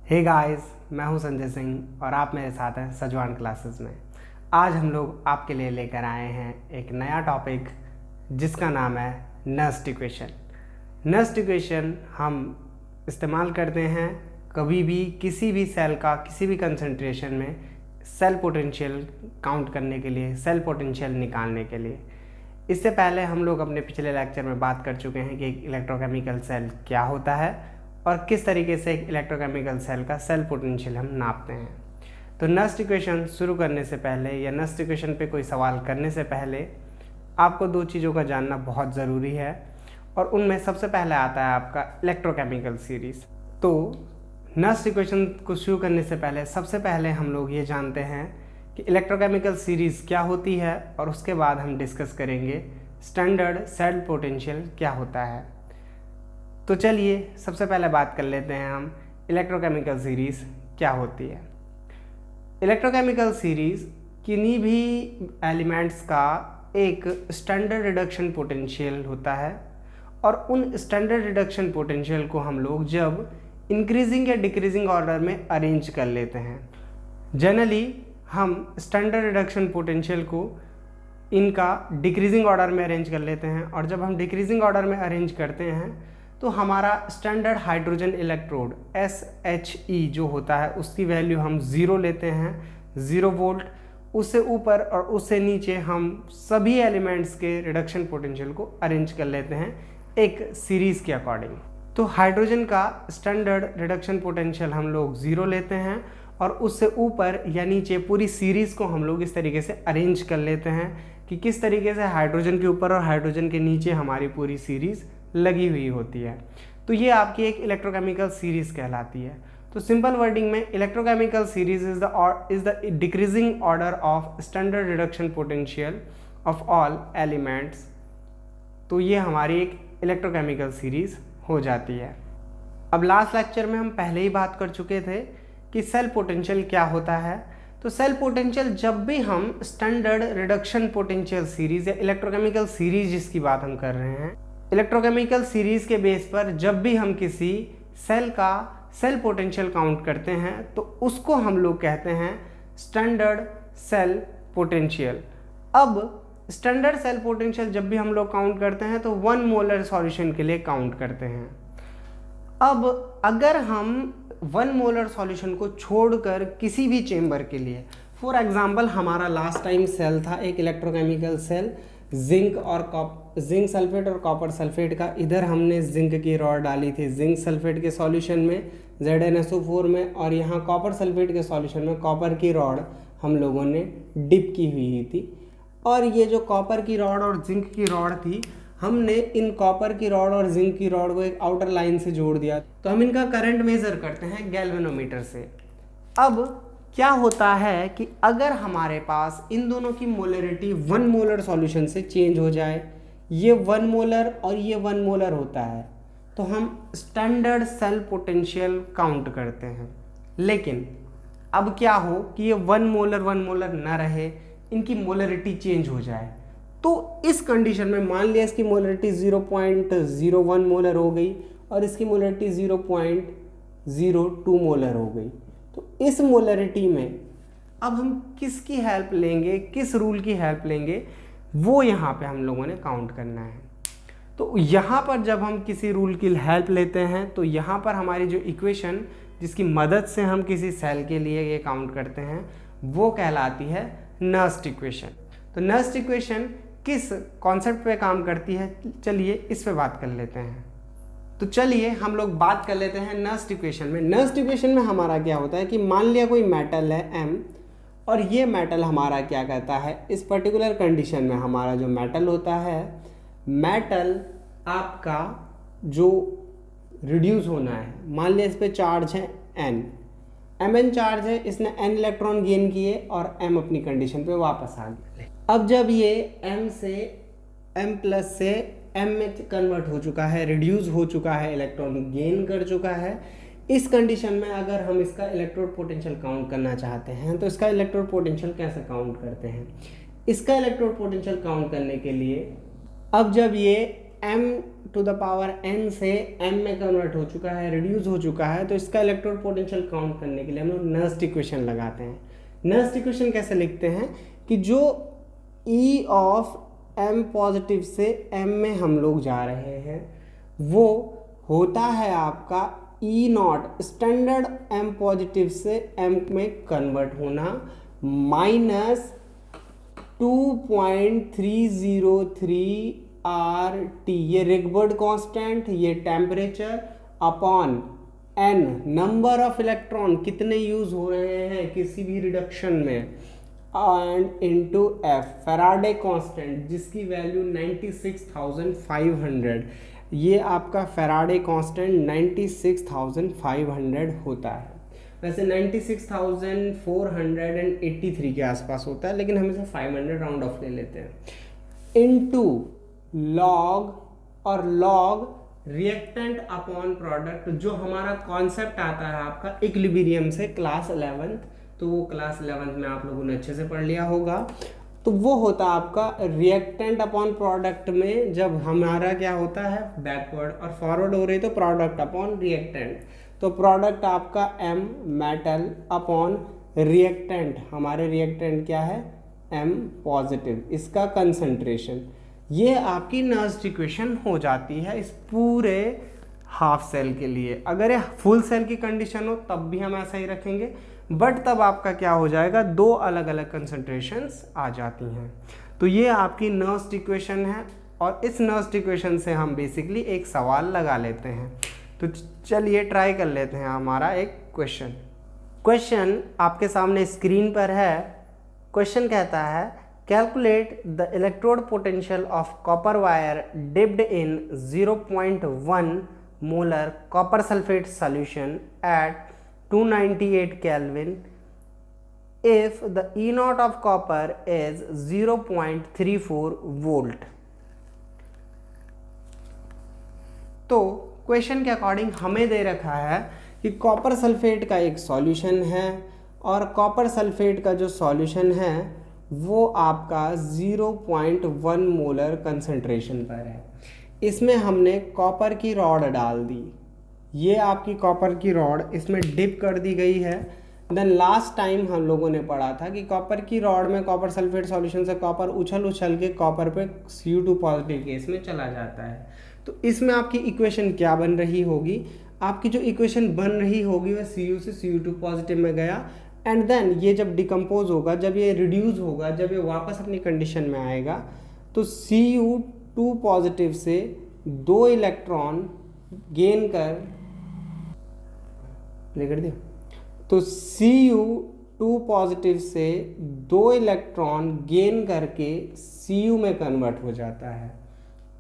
Hey guys, मैं हूं संजय सिंह और आप मेरे साथ हैं सजवान क्लासेस में। आज हम लोग आपके लिए लेकर आए हैं एक नया टॉपिक जिसका नाम है नस्ट इक्वेशन। नस्ट इक्वेशन हम इस्तेमाल करते हैं कभी भी किसी भी सेल का किसी भी कंसंट्रेशन में सेल पोटेंशियल काउंट करने के लिए, सेल पोटेंशियल निकालने के लिए। इससे पहले हम लोग अपने पिछले लेक्चर में बात कर चुके हैं कि एक इलेक्ट्रोकेमिकल सेल क्या होता है और किस तरीके से एक इलेक्ट्रोकेमिकल सेल का सेल पोटेंशियल हम नापते हैं। तो नस्ट इक्वेशन शुरू करने से पहले या नस्ट इक्वेशन पे कोई सवाल करने से पहले आपको दो चीज़ों का जानना बहुत ज़रूरी है और उनमें सबसे पहले आता है आपका इलेक्ट्रोकेमिकल सीरीज़। तो नस्ट इक्वेशन को शुरू करने से पहले सबसे पहले हम लोग ये जानते हैं कि इलेक्ट्रोकेमिकल सीरीज़ क्या होती है और उसके बाद हम डिस्कस करेंगे स्टैंडर्ड सेल पोटेंशियल क्या होता है। तो चलिए सबसे पहले बात कर लेते हैं हम इलेक्ट्रोकेमिकल सीरीज़ क्या होती है। इलेक्ट्रोकेमिकल सीरीज़ किन्हीं भी एलिमेंट्स का एक स्टैंडर्ड रिडक्शन पोटेंशियल होता है और उन स्टैंडर्ड रिडक्शन पोटेंशियल को हम लोग जब इंक्रीजिंग या डिक्रीजिंग ऑर्डर में अरेंज कर लेते हैं। जनरली हम स्टैंडर्ड रिडक्शन पोटेंशियल को इनका डिक्रीजिंग ऑर्डर में अरेंज कर लेते हैं और जब हम डिक्रीजिंग ऑर्डर में अरेंज करते हैं तो हमारा स्टैंडर्ड हाइड्रोजन इलेक्ट्रोड SHE जो होता है उसकी वैल्यू हम 0 लेते हैं, 0 वोल्ट। उससे ऊपर और उससे नीचे हम सभी एलिमेंट्स के रिडक्शन पोटेंशियल को अरेंज कर लेते हैं एक सीरीज़ के अकॉर्डिंग। तो हाइड्रोजन का स्टैंडर्ड रिडक्शन पोटेंशियल हम लोग 0 लेते हैं और उससे ऊपर या नीचे पूरी सीरीज़ को हम लोग इस तरीके से अरेंज कर लेते हैं कि किस तरीके से हाइड्रोजन के ऊपर और हाइड्रोजन के नीचे हमारी पूरी सीरीज़ लगी हुई होती है। तो ये आपकी एक इलेक्ट्रोकेमिकल सीरीज़ कहलाती है। तो सिंपल वर्डिंग में electrochemical series is the decreasing order of standard reduction potential of all elements. तो ये हमारी एक इलेक्ट्रोकेमिकल सीरीज़ हो जाती है। अब लास्ट लेक्चर में हम पहले ही बात कर चुके थे कि सेल पोटेंशियल क्या होता है। तो सेल पोटेंशियल जब भी हम स्टैंडर्ड रिडक्शन पोटेंशियल सीरीज़ या इलेक्ट्रोकेमिकल सीरीज़ जिसकी बात हम कर रहे हैं, इलेक्ट्रोकेमिकल सीरीज़ के बेस पर जब भी हम किसी सेल का सेल पोटेंशियल काउंट करते हैं तो उसको हम लोग कहते हैं स्टैंडर्ड सेल पोटेंशियल। अब स्टैंडर्ड सेल पोटेंशियल जब भी हम लोग काउंट करते हैं तो 1 मोलर सॉल्यूशन के लिए काउंट करते हैं। अब अगर हम 1 मोलर सॉल्यूशन को छोड़कर किसी भी चेंबर के लिए, फॉर एग्जांपल हमारा लास्ट टाइम सेल था एक इलेक्ट्रोकेमिकल सेल जिंक सल्फेट और कॉपर सल्फेट का। इधर हमने जिंक की रॉड डाली थी जिंक सल्फेट के सॉल्यूशन में ZnSO4 में, और यहाँ कॉपर सल्फेट के सॉल्यूशन में कॉपर की रॉड हम लोगों ने डिप की हुई थी। और ये जो कॉपर की रॉड और जिंक की रॉड थी, हमने इन कॉपर की रॉड और जिंक की रॉड को एक आउटर लाइन से जोड़ दिया। तो हम इनका करंट मेज़र करते हैं गैल्वेनोमीटर से। अब क्या होता है कि अगर हमारे पास इन दोनों की मोलरिटी 1 मोलर सॉल्यूशन से चेंज हो जाए, ये 1 मोलर और ये 1 मोलर होता है, तो हम स्टैंडर्ड सेल पोटेंशियल काउंट करते हैं। लेकिन अब क्या हो कि ये 1 मोलर ना रहे, इनकी मोलरिटी चेंज हो जाए, तो इस कंडीशन में मान लिया इसकी मोलरिटी 0.01 मोलर हो गई और इसकी मोलरिटी 0.02 मोलर हो गई। तो इस मोलरिटी में अब हम किसकी हेल्प लेंगे, किस रूल की हेल्प लेंगे, वो यहाँ पे हम लोगों ने काउंट करना है। तो यहाँ पर जब हम किसी रूल की हेल्प लेते हैं तो यहाँ पर हमारी जो इक्वेशन जिसकी मदद से हम किसी सेल के लिए ये काउंट करते हैं वो कहलाती है नस्ट इक्वेशन। तो नस्ट इक्वेशन किस कॉन्सेप्ट पे काम करती है, चलिए इस पे बात कर लेते हैं। तो चलिए हम लोग बात कर लेते हैं नस्ट इक्वेशन में। नस्ट इक्वेशन में हमारा क्या होता है कि मान लिया कोई मेटल है M और ये मेटल हमारा क्या कहता है, इस पर्टिकुलर कंडीशन में हमारा जो मेटल होता है, मेटल आपका जो रिड्यूस होना है, मान लिया इस पे चार्ज है Mn चार्ज है, इसने N इलेक्ट्रॉन गेन किए और M अपनी कंडीशन पे वापस आ गया। अब जब ये M से M+ से M में कन्वर्ट हो चुका है, रिड्यूस हो चुका है, इलेक्ट्रॉन गेन कर चुका है, इस कंडीशन में अगर हम इसका इलेक्ट्रोड पोटेंशियल काउंट करना चाहते हैं तो इसका इलेक्ट्रोड पोटेंशियल कैसे काउंट करते हैं। इसका इलेक्ट्रोड पोटेंशियल काउंट करने के लिए अब जब ये m⁴n से m में कन्वर्ट हो चुका है, रिड्यूस हो चुका है, तो इसका इलेक्ट्रोड पोटेंशियल काउंट करने के लिए हम लोग नर्स्ट इक्वेशन लगाते हैं। नर्स्ट इक्वेशन कैसे लिखते हैं कि जो E ऑफ m पॉजिटिव से m में हम लोग जा रहे हैं वो होता है आपका E not standard m positive से m में कन्वर्ट होना माइनस 2.303 RT, ये रिगबर्ड कांस्टेंट, ये temperature upon n number of electron कितने यूज हो रहे हैं किसी भी रिडक्शन में, and into F Faraday constant जिसकी वैल्यू 96,500, ये आपका फैराडे कांस्टेंट 96,500 होता है। वैसे 96,483 के आसपास होता है, लेकिन हम इसे 500 राउंड ऑफ ले लेते हैं, इनटू लॉग और लॉग रिएक्टेंट अपॉन प्रोडक्ट, जो हमारा कॉन्सेप्ट आता है आपका इक्विलिब्रियम से क्लास 11th, तो वो क्लास 11th में आप लोगों ने अच्छे से पढ़ लिया होगा। तो वो होता आपका रिएक्टेंट अपॉन प्रोडक्ट में जब हमारा क्या होता है बैकवर्ड और फॉरवर्ड हो रही तो प्रोडक्ट अपॉन रिएक्टेंट, तो प्रोडक्ट आपका m मेटल अपॉन रिएक्टेंट, हमारे रिएक्टेंट क्या है m पॉजिटिव, इसका कंसंट्रेशन, ये आपकी नर्स्ट इक्वेशन हो जाती है इस पूरे हाफ सेल के लिए। अगर ये फुल सेल की कंडीशन हो तब भी हम ऐसा ही रखेंगे, बट तब आपका क्या हो जाएगा, दो अलग अलग कंसंट्रेशंस आ जाती हैं। तो ये आपकी नर्स्ट इक्वेशन है, और इस नर्स्ट इक्वेशन से हम बेसिकली एक सवाल लगा लेते हैं। तो चलिए ट्राई कर लेते हैं हमारा एक क्वेश्चन आपके सामने स्क्रीन पर है। क्वेश्चन कहता है calculate the electrode potential of copper wire dipped in 0.1 molar copper sulphate solution at 298 Kelvin if the E naught of copper is 0.34 volt। तो क्वेश्चन के अकॉर्डिंग हमें दे रखा है कि कॉपर सल्फेट का एक सॉल्यूशन है, और कॉपर सल्फेट का जो सॉल्यूशन है वो आपका 0.1 मोलर कंसंट्रेशन पर है। इसमें हमने कॉपर की रॉड डाल दी, ये आपकी कॉपर की रॉड इसमें डिप कर दी गई है। देन लास्ट टाइम हम लोगों ने पढ़ा था कि कॉपर की रॉड में कॉपर सल्फेट सॉल्यूशन से कॉपर उछल के कॉपर पे Cu2 पॉजिटिव केस में चला जाता है। तो इसमें आपकी इक्वेशन क्या बन रही होगी, आपकी जो इक्वेशन बन रही होगी वह Cu से Cu2 पॉजिटिव में गया, एंड देन ये जब डिकम्पोज होगा, जब ये रिड्यूस होगा, जब ये वापस अपनी कंडीशन में आएगा, तो Cu2 पॉजिटिव से 2 इलेक्ट्रॉन गेन कर प्ले कर दिया, तो Cu2 पॉजिटिव से 2 इलेक्ट्रॉन गेन करके Cu में कन्वर्ट हो जाता है।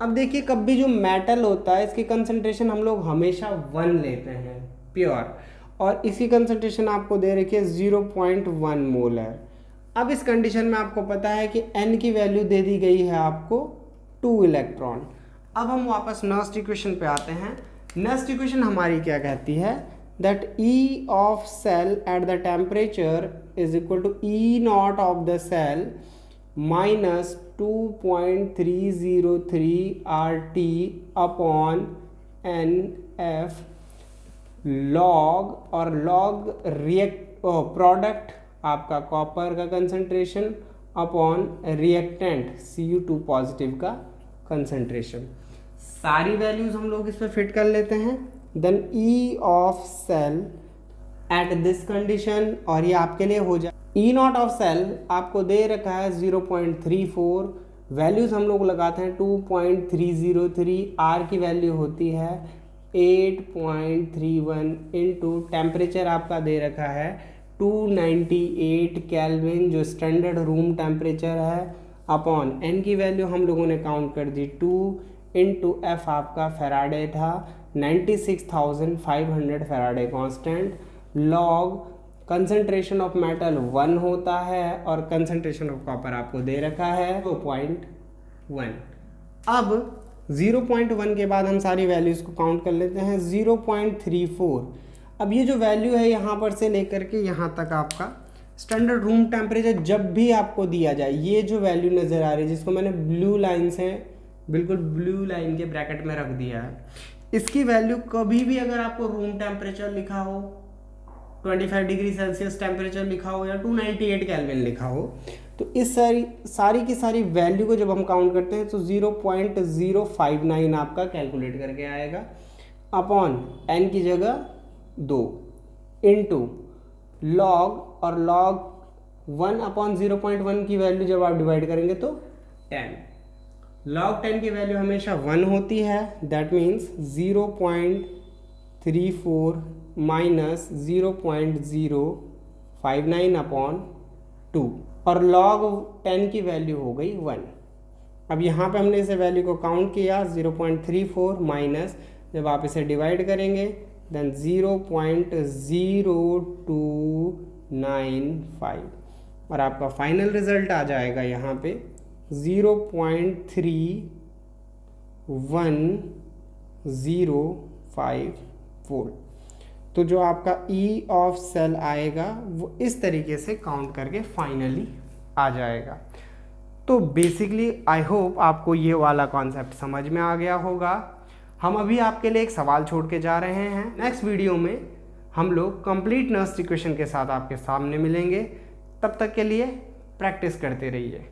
अब देखिए कब भी जो मेटल होता है इसकी कंसंट्रेशन हम लोग हमेशा 1 लेते हैं प्योर, और इसी कंसंट्रेशन आपको दे रखी है 0.1 मोलर। अब इस कंडीशन में आपको पता है कि n की वैल्यू दे दी गई है आपको 2 इलेक्ट्रॉन। अब हम वापस नर्स्ट इक्वेशन पे आते हैं। नर्स्ट इक्वेशन हमारी क्या कहती है, that E of cell at the temperature is equal to E naught of the cell minus 2.303 RT upon NF log, और log प्रोडक्ट आपका कॉपर का concentration upon reactant Cu2 positive का कंसंट्रेशन। सारी values हम लोग इस पर फिट कर लेते हैं। Then E of cell at this condition, और ये आपके लिए हो जाए E नॉट ऑफ सेल आपको दे रखा है 0.34, वैल्यूज हम लोग लगाते हैं 2.303, R की वैल्यू होती है 8.31 इंटू टेम्परेचर आपका दे रखा है 298 केल्विन जो स्टैंडर्ड रूम टेम्परेचर है, अपॉन n की वैल्यू हम लोगों ने काउंट कर दी 2 इंटू F आपका फैराडे था 96,500 Faraday constant, log concentration of metal 1 होता है और कंसंट्रेशन ऑफ कॉपर आपको दे रखा है 0.1। अब 0.1 के बाद हम सारी वैल्यूज़ को काउंट कर लेते हैं 0.34। अब ये जो वैल्यू है यहाँ पर से लेकर के यहाँ तक आपका स्टैंडर्ड रूम टेम्परेचर जब भी आपको दिया जाए, ये जो वैल्यू नज़र आ रही है जिसको मैंने ब्लू लाइन से बिल्कुल ब्लू लाइन के ब्रैकेट में रख दिया है। इसकी वैल्यू कभी भी अगर आपको रूम टेम्परेचर लिखा हो, 25 डिग्री सेल्सियस टेम्परेचर लिखा हो या 298 केल्विन लिखा हो, तो इस सारी की सारी वैल्यू को जब हम काउंट करते हैं तो 0.059 आपका कैलकुलेट करके आएगा अपॉन n की जगह 2 इंटू लॉग, और लॉग 1/0.1 की वैल्यू जब आप डिवाइड करेंगे तो 10। लॉग 10 की वैल्यू हमेशा 1 होती है, दैट मीन्स 0.34 माइनस 0.059 अपॉन 2, और लॉग 10 की वैल्यू हो गई 1। अब यहाँ पे हमने इसे वैल्यू को काउंट किया, 0.34 माइनस जब आप इसे डिवाइड करेंगे देन 0.0295, और आपका फाइनल रिजल्ट आ जाएगा यहाँ पे 0.3105 वोल्ट। तो जो आपका ई ऑफ सेल आएगा वो इस तरीके से काउंट करके फाइनली आ जाएगा। तो बेसिकली आई होप आपको ये वाला कॉन्सेप्ट समझ में आ गया होगा। हम अभी आपके लिए एक सवाल छोड़ के जा रहे हैं। नेक्स्ट वीडियो में हम लोग कंप्लीट नर्स इक्वेशन के साथ आपके सामने मिलेंगे। तब तक के लिए प्रैक्टिस करते रहिए।